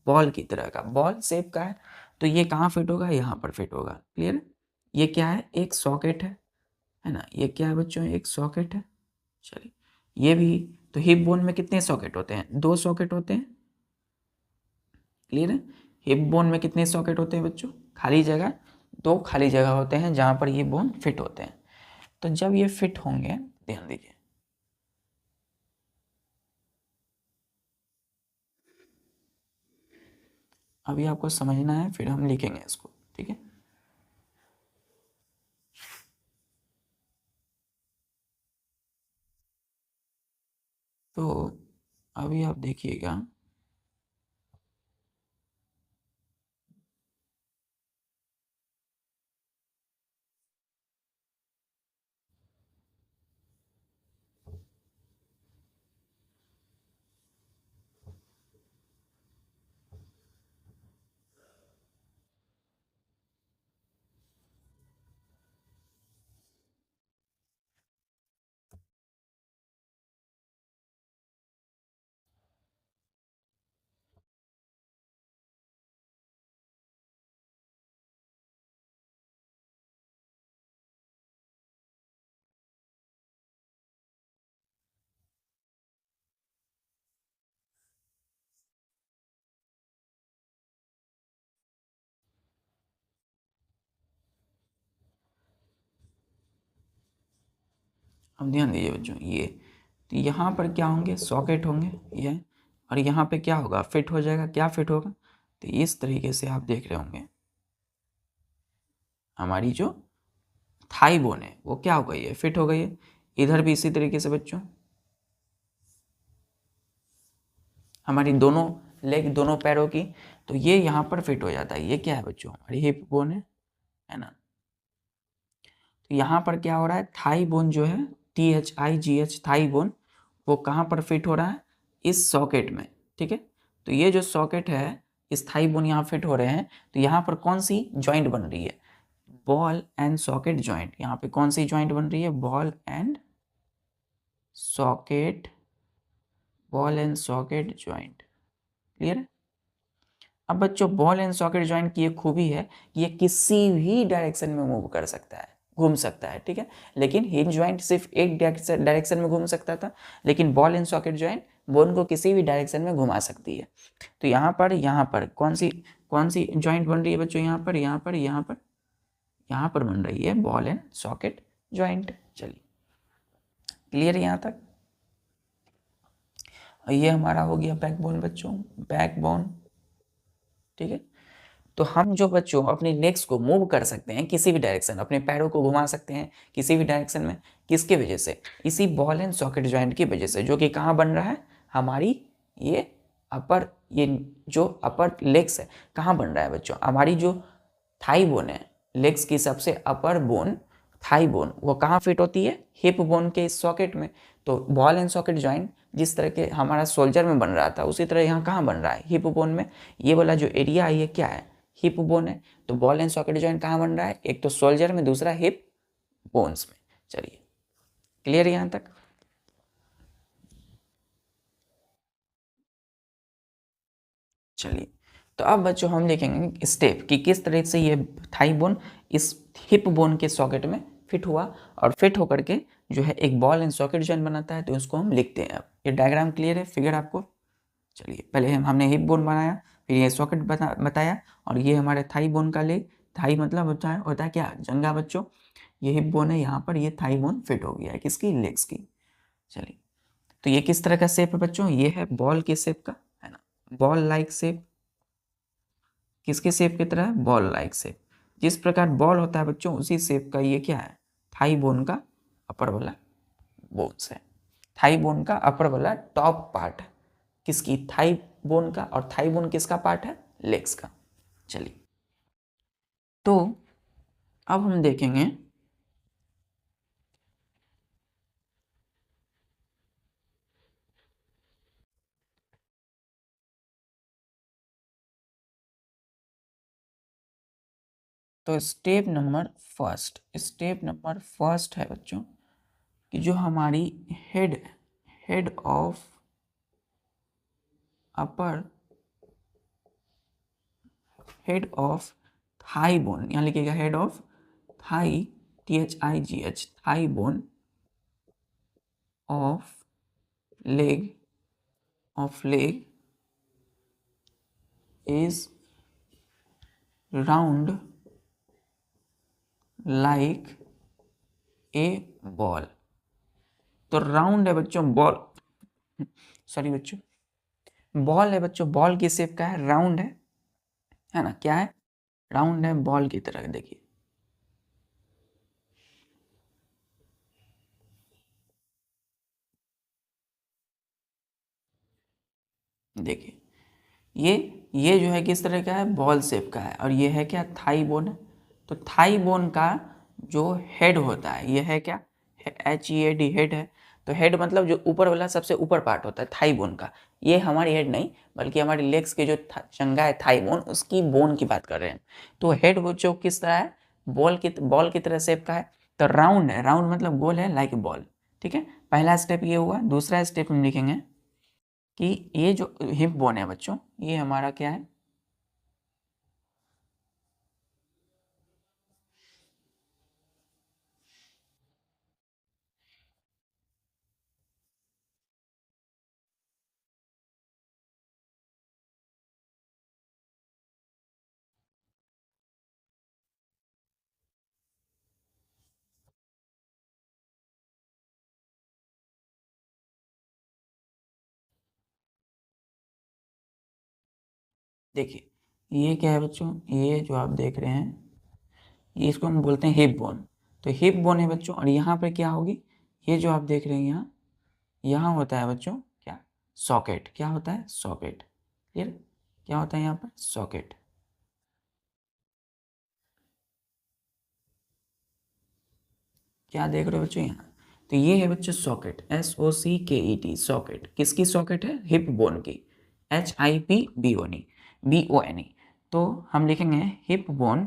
बॉल की तरह का, बॉल शेप का है। तो ये कहाँ फिट होगा, यहाँ पर फिट होगा, क्लियर है। ये क्या है, एक सॉकेट है ना, ये क्या है बच्चों, एक सॉकेट है। चलिए ये भी, तो हिप बोन में कितने सॉकेट होते हैं, 2 सॉकेट होते हैं, क्लियर है। हिप बोन में कितने सॉकेट होते हैं बच्चों, खाली जगह, 2 खाली जगह होते हैं जहाँ पर ये बोन फिट होते हैं। तो जब ये फिट होंगे, ध्यान दीजिए, अभी आपको समझना है फिर हम लिखेंगे इसको, ठीक है। तो अभी आप देखिएगा, अब ध्यान दीजिए बच्चों, ये तो यहाँ पर क्या होंगे, सॉकेट होंगे ये, और यहाँ पे क्या होगा, फिट हो जाएगा, क्या फिट होगा, तो इस तरीके से आप देख रहे होंगे, हमारी जो थाई बोन है वो क्या हो गई है, फिट हो गई है। इधर भी इसी तरीके से बच्चों, हमारी दोनों लेग, दोनों पैरों की, तो ये यहाँ पर फिट हो जाता है। ये क्या है बच्चों, हमारी हिप बोन है ना। तो यहाँ पर क्या हो रहा है, थाई बोन जो है, THIGH, थाई बोन, वो कहाँ पर फिट हो रहा है, इस सॉकेट में, ठीक है। तो ये जो सॉकेट है, इस थाई बोन यहाँ फिट हो रहे हैं। तो यहाँ पर कौन सी जॉइंट बन रही है, बॉल एंड सॉकेट जॉइंट। यहाँ पे कौन सी जॉइंट बन रही है, ball and socket, ball and socket joint, clear है। अब बच्चों बॉल एंड सॉकेट जॉइंट की ये खूबी है कि ये किसी भी डायरेक्शन में मूव कर सकता है, घूम सकता है, ठीक है। लेकिन हिंज जॉइंट सिर्फ एक डायरेक्शन में घूम सकता था, लेकिन ball and socket joint bone को किसी भी डायरेक्शन में घुमा सकती है। तो यहाँ पर कौन सी जॉइंट बन रही है बच्चों, यहाँ पर बन रही है बॉल एंड सॉकेट ज्वाइंट। चलिए क्लियर यहाँ तक। और ये हमारा हो गया बैकबोन बच्चों, बैकबोन। ठीक है, तो हम जो बच्चों अपने लेग्स को मूव कर सकते हैं किसी भी डायरेक्शन, अपने पैरों को घुमा सकते हैं किसी भी डायरेक्शन में, किसके वजह से? इसी बॉल एंड सॉकेट जॉइंट की वजह से, जो कि कहाँ बन रहा है? हमारी ये अपर, ये जो अपर लेग्स है कहाँ बन रहा है बच्चों? हमारी जो थाई बोन है, लेग्स की सबसे अपर बोन थाई बोन, वो कहाँ फिट होती है? हिप बोन के सॉकेट में। तो बॉल एंड सॉकेट जॉइंट जिस तरह के हमारा सोल्जर में बन रहा था, उसी तरह यहाँ कहाँ बन रहा है? हिप बोन में। ये वाला जो एरिया है ये क्या है? हिप बोन है। तो बॉल एंड सॉकेट जॉइंट कहाँ बन रहा है? एक तो सोल्जर में, दूसरा हिप बोन्स में। चलिए क्लियर यहाँ तक। चलिए तो अब बच्चों हम देखेंगे स्टेप कि किस तरह से ये थाई बोन इस हिप बोन के सॉकेट में फिट हुआ, और फिट होकर के जो है एक बॉल एंड सॉकेट जॉइंट बनाता है। तो उसको हम लिखते हैं। अब ये डायग्राम क्लियर है, फिगर आपको? चलिए पहले हमने हिप बोन बनाया, फिर ये सॉकेट बताया, और ये हमारे थाई बोन का लेग। थाई मतलब होता है क्या? जंगा बच्चों। ये हिप बोन है, यहाँ पर ये थाई बोन फिट हो गया है किसकी? लेग्स की। चलिए तो ये किस तरह का शेप है बच्चों? ये है बॉल के शेप का, है ना, बॉल लाइक शेप। किसके शेप की तरह? Ball like shape. जिस प्रकार बॉल होता है बच्चों, उसी शेप का ये क्या है? थाई बोन का अपर वाला बोन्स है। थाई बोन का अपर वाला टॉप पार्ट है किसकी? थाई बोन का। और थाई बोन किसका पार्ट है? लेग्स का। चलिए तो अब हम देखेंगे तो स्टेप नंबर फर्स्ट है बच्चों कि जो हमारी head of upper, head of thigh bone, यहाँ लिखिएगा head of thigh, THIGH, thigh bone of leg is round like a ball. तो राउंड है बच्चों बॉल, सॉरी बच्चों, बॉल है बच्चों, बॉल की शेप का है, राउंड है ना, क्या है? राउंड है, बॉल की तरह। देखिए देखिए ये जो है किस तरह का है? बॉल शेप का है। और ये है क्या? थाई बोन है। तो थाई बोन का जो हेड होता है ये है क्या? HEAD, हेड है। तो हेड मतलब जो ऊपर वाला सबसे ऊपर पार्ट होता है थाई बोन का। ये हमारी हेड नहीं, बल्कि हमारी लेग्स के जो चंगा है थाई बोन, उसकी बोन की बात कर रहे हैं। तो हेड वो जो किस तरह है? बॉल की तरह शेप का है। तो राउंड है, राउंड मतलब गोल है, लाइक बॉल। ठीक है, पहला स्टेप ये हुआ। दूसरा स्टेप हम लिखेंगे कि ये जो हिप बोन है बच्चों, ये हमारा क्या है? देखिए ये क्या है बच्चों? ये जो आप देख रहे हैं, ये इसको हम बोलते हैं हिप बोन। तो हिप बोन है बच्चों, और यहाँ पे क्या होगी? ये जो आप देख रहे हैं यहाँ, यहाँ होता है बच्चों क्या? सॉकेट। क्या होता है? सॉकेट। क्लियर? क्या होता है यहाँ पर? सॉकेट। क्या देख रहे हो बच्चों यहाँ? तो ये है बच्चों सॉकेट, SOCKET, सॉकेट। किसकी सॉकेट है? हिप बोन की। HIPBONE। तो हम लिखेंगे hip bone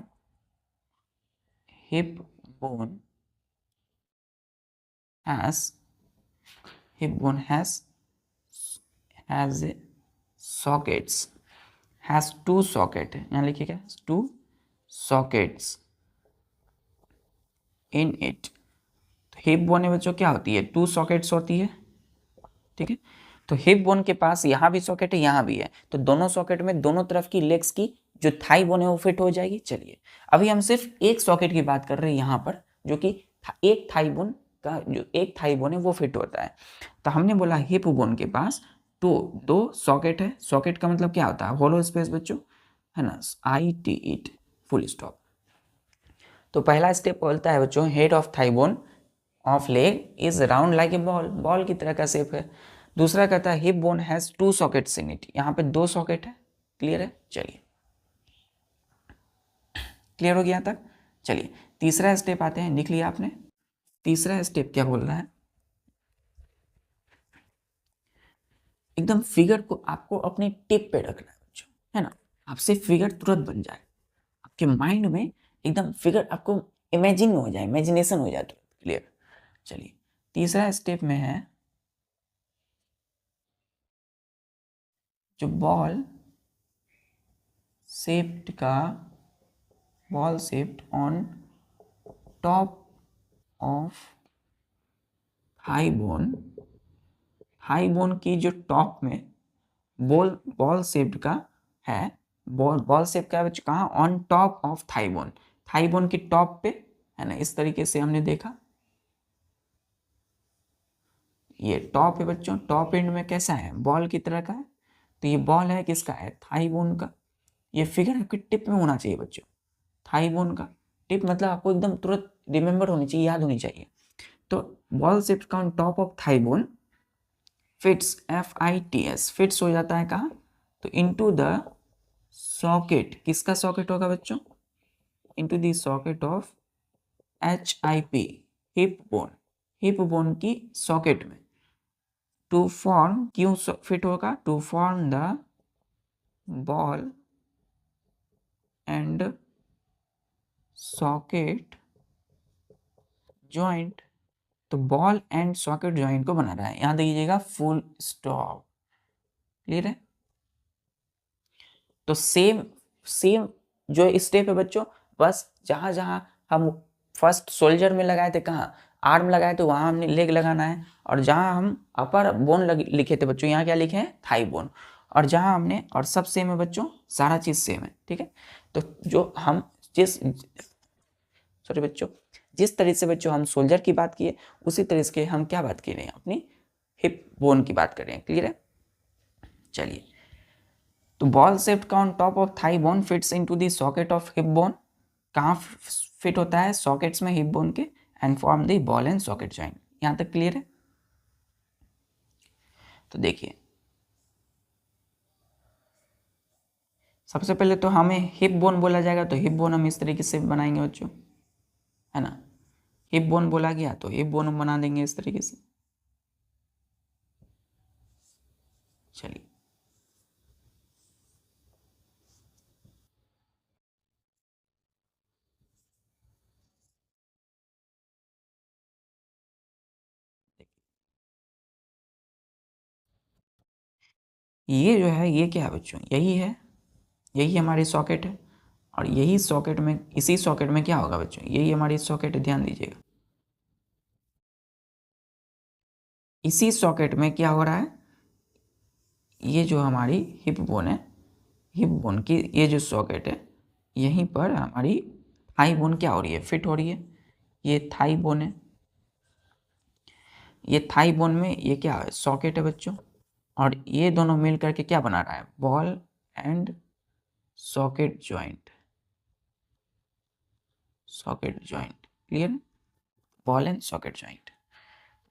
has hip bone has sockets, has two socket, यहाँ लिखिएगा two sockets in it। तो हिप बोन में बच्चों क्या होती है? टू सॉकेट्स होती है। ठीक है, तो हिप बोन के पास यहाँ भी सॉकेट है, यहाँ भी है। तो दोनों सॉकेट में दोनों तरफ की लेग्स की जो थाई बोन है वो फिट हो जाएगी। चलिए अभी हम सिर्फ एक सॉकेट की बात कर रहे हैं यहाँ पर, जो कि एक थाई बोन का जो एक थाई बोन है वो फिट होता है। तो हमने बोला हिप बोन के पास तो दो सॉकेट है। सॉकेट का मतलब क्या होता है? होलो स्पेस बच्चों, है ना, IT फुल स्टॉप। तो पहला स्टेप बोलता है बच्चों head of thigh bone of leg is round like a ball, ball की तरह का शेप है। दूसरा कहता है hip bone has 2 sockets in it, यहाँ पे 2 सॉकेट है। क्लियर है? चलिए, क्लियर हो गया यहाँ तक? चलिए तीसरा स्टेप आते हैं, लिख लिया आपने? तीसरा स्टेप क्या बोल रहा है? एकदम फिगर को आपको अपने टिप पे रखना है बच्चों, है ना, आपसे फिगर तुरंत बन जाए, आपके माइंड में एकदम फिगर आपको इमेजिन हो जाए, इमेजिनेशन हो जाए तुरंत। क्लियर? चलिए तीसरा स्टेप में है जो ball shaped on top of high bone की जो टॉप में बॉल शेप्ड का है, बॉल शेप का बच्चों कहाँ? On top of thigh bone की टॉप पे, है ना, इस तरीके से हमने देखा। ये टॉप है बच्चों, टॉप एंड में कैसा है? बॉल की तरह का है। तो ये बॉल है किसका? है थाई बोन का। ये फिगर आपके टिप में होना चाहिए बच्चों, थाई बोन का टिप, मतलब आपको एकदम तुरंत रिमेंबर होनी चाहिए, याद होनी चाहिए। तो बॉल शेप्ड का on top of thigh bone fits FITS, fits हो जाता है कहाँ? तो इनटू द सॉकेट, किसका सॉकेट होगा बच्चों? Into the socket of HIP, hip bone की सॉकेट में। टू फॉर्म, क्यों फिट होगा? To form the ball and socket joint. तो बॉल एंड सॉकेट जॉइंट को बना रहा है, यहां देखिएगा फुल स्टॉप। क्लियर है? तो सेम जो स्टेप है बच्चों, बस जहां जहां हम फर्स्ट सोल्जर में लगाए थे, कहाँ आर्म लगाए थे, वहां हमने लेग लगाना है। और जहां हम अपर बोन लिखे थे बच्चों, यहाँ क्या लिखे हैं? Thigh bone. और जहां हमने, और सब सेम है बच्चों, सारा चीज सेम है, ठीक है। तो जो हम सॉरी बच्चों, जिस तरह से बच्चों हम सोल्जर की बात किए, उसी तरह से हम क्या बात कर रहे हैं? अपनी हिप बोन की बात कर रहे हैं। क्लियर है? चलिए, तो बॉल शेप्ड का on top of thigh bone fits into the socket of hip bone, कहाँ फिट होता है? सॉकेट्स में हिप बोन के, and form the ball and socket joint. यहां तक क्लियर है? तो देखिए, सबसे पहले तो हमें हिप बोन बोला जाएगा, तो हिप बोन हम इस तरीके से बनाएंगे बच्चों, है ना। हिप बोन बोला गया तो हिप बोन हम बना देंगे इस तरीके से। चलिए, ये जो है ये क्या है बच्चों? यही है, यही हमारी सॉकेट है। और यही सॉकेट में, इसी सॉकेट में क्या होगा बच्चों? यही हमारी सॉकेट है, ध्यान दीजिएगा। इसी सॉकेट में क्या हो रहा है? ये जो हमारी हिप बोन है, हिप बोन की ये जो सॉकेट है, यहीं पर हमारी थाई बोन क्या हो रही है? फिट हो रही है। ये थाई बोन है, ये थाई बोन में ये क्या है? सॉकेट है बच्चों। और ये दोनों मिल करके क्या बना रहा है? Ball and socket joint, socket joint. Clear? Ball and socket joint.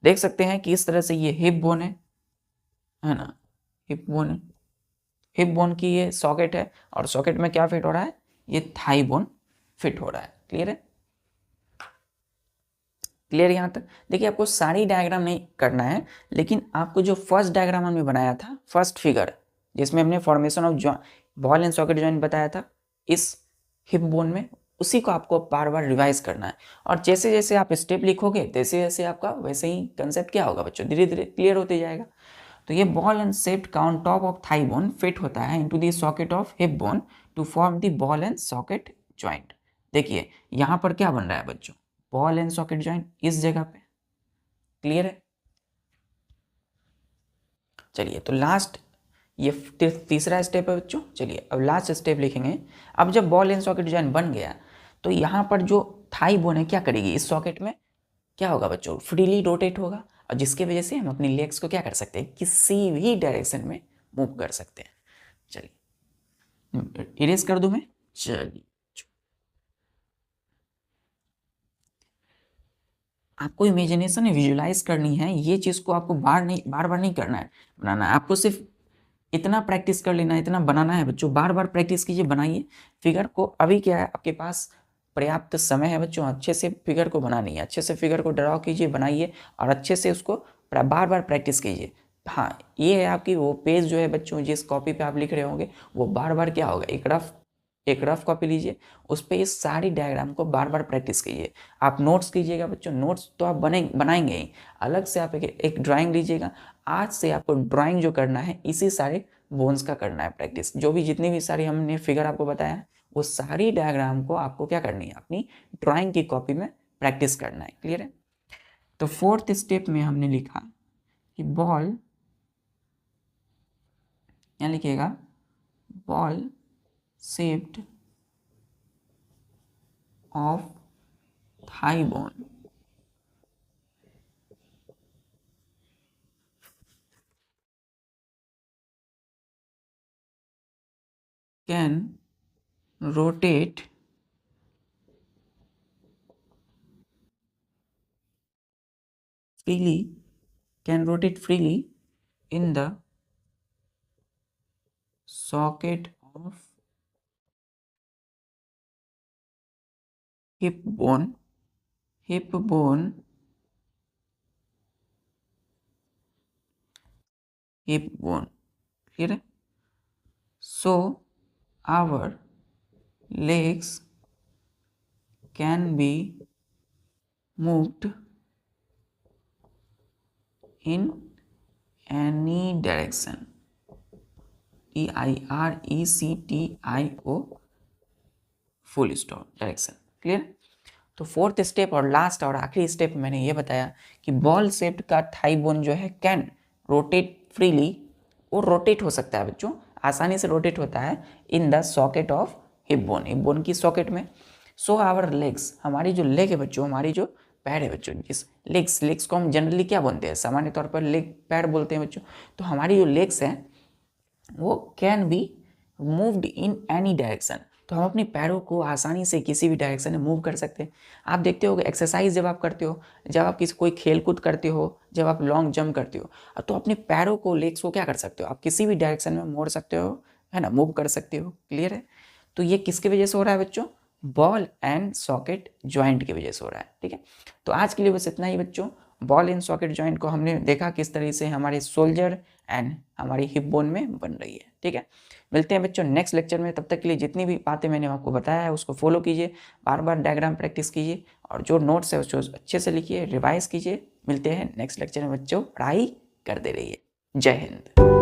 देख सकते हैं कि इस तरह से ये हिप बोन है ना, हिप बोन है। हिप बोन की ये सॉकेट है, और सॉकेट में क्या फिट हो रहा है? ये थाई बोन फिट हो रहा है। क्लियर है? क्लियर यहाँ तक? देखिए, आपको सारी डायग्राम नहीं करना है, लेकिन आपको जो फर्स्ट डायग्राम हमने बनाया था, फर्स्ट फिगर जिसमें हमने formation of ball and socket joint बताया था इस हिप बोन में, उसी को आपको बार बार रिवाइज करना है। और जैसे जैसे आप स्टेप लिखोगे, तैसे जैसे आपका वैसे ही कंसेप्ट क्या होगा बच्चों? धीरे धीरे क्लियर होते जाएगा। तो ये बॉल एंड शेप्ड का on top of thigh bone fit होता है into the socket of hip bone to form the ball and socket joint. देखिए यहाँ पर क्या बन रहा है बच्चों? बॉल एंड सॉकेट जॉइंट इस जगह पे। क्लियर है? चलिए, तो लास्ट ये तीसरा स्टेप है बच्चों। चलिए अब लास्ट स्टेप लिखेंगे। अब जब बॉल एंड सॉकेट जॉइंट बन गया, तो यहाँ पर जो थाई बोन है क्या करेगी? इस सॉकेट में क्या होगा बच्चों, फ्रीली रोटेट होगा, और जिसकी वजह से हम अपनी लेग्स को क्या कर सकते हैं, किसी भी डायरेक्शन में मूव कर सकते हैं। चलिए इरेज कर दूं मैं। चलिए आपको इमेजिनेशन विजुलाइज करनी है, ये चीज़ को आपको बार बार नहीं करना है, बनाना है। आपको सिर्फ इतना प्रैक्टिस कर लेना है, इतना बनाना है बच्चों, बार बार प्रैक्टिस कीजिए, बनाइए फिगर को। अभी क्या है, आपके पास पर्याप्त समय है बच्चों, अच्छे से फिगर को बनानी है, अच्छे से फिगर को ड्रॉ कीजिए, बनाइए, और अच्छे से उसको बार बार प्रैक्टिस कीजिए। हाँ, ये है आपकी वो पेज जो है बच्चों, जिस कॉपी पे आप लिख रहे होंगे, वो बार बार क्या होगा, एक रफ कॉपी लीजिए, उस पर इस सारी डायग्राम को बार बार प्रैक्टिस कीजिए। आप नोट्स कीजिएगा बच्चों, नोट्स तो आप बनाएंगे ही, अलग से आप एक ड्राइंग लीजिएगा। आज से आपको ड्राइंग जो करना है, इसी सारे बोन्स का करना है प्रैक्टिस। जो भी जितनी भी सारी हमने फिगर आपको बताया है, वो सारी डायग्राम को आपको क्या करनी है, अपनी ड्राइंग की कॉपी में प्रैक्टिस करना है। क्लियर है? तो फोर्थ स्टेप में हमने लिखा कि बॉल, यहाँ लिखिएगा ball shaped of thigh bone can rotate freely in the socket of hip bone clear है? So our legs can be moved in any direction, DIRECTIO full stop direction. Clear? तो fourth step और last और आखिरी step मैंने ये बताया कि ball shaped का थाई बोन जो है कैन रोटेट फ्रीली, वो रोटेट हो सकता है बच्चों, आसानी से रोटेट होता है in the socket of hip bone की सॉकेट में। सो आवर लेग्स, हमारी जो लेग है बच्चों, हमारी जो पैर है बच्चों, जिस लेग्स को हम जनरली क्या बोलते हैं, सामान्य तौर पर लेग पैर बोलते हैं बच्चों। तो हमारी जो लेग्स हैं वो can be moved in any direction, तो हम अपने पैरों को आसानी से किसी भी डायरेक्शन में मूव कर सकते हैं। आप देखते हो एक्सरसाइज जब आप करते हो, जब आप कोई खेल कूद करते हो, जब आप लॉन्ग जंप करते हो, तो अपने पैरों को, लेग्स को क्या कर सकते हो, आप किसी भी डायरेक्शन में मोड़ सकते हो, है ना, मूव कर सकते हो। क्लियर है? तो ये किसकी वजह से हो रहा है बच्चों, बॉल एंड सॉकेट ज्वाइंट की वजह से हो रहा है। ठीक है, तो आज के लिए बस इतना ही बच्चों। बॉल एंड सॉकेट ज्वाइंट को हमने देखा किस तरह से हमारे शोल्डर एंड हमारी हिप बोन में बन रही है। ठीक है, मिलते हैं बच्चों नेक्स्ट लेक्चर में। तब तक के लिए जितनी भी बातें मैंने आपको बताया है उसको फॉलो कीजिए, बार बार डायग्राम प्रैक्टिस कीजिए, और जो नोट्स है उसको अच्छे से लिखिए, रिवाइज कीजिए। मिलते हैं नेक्स्ट लेक्चर में बच्चों, पढ़ाई करते रहिए। जय हिंद।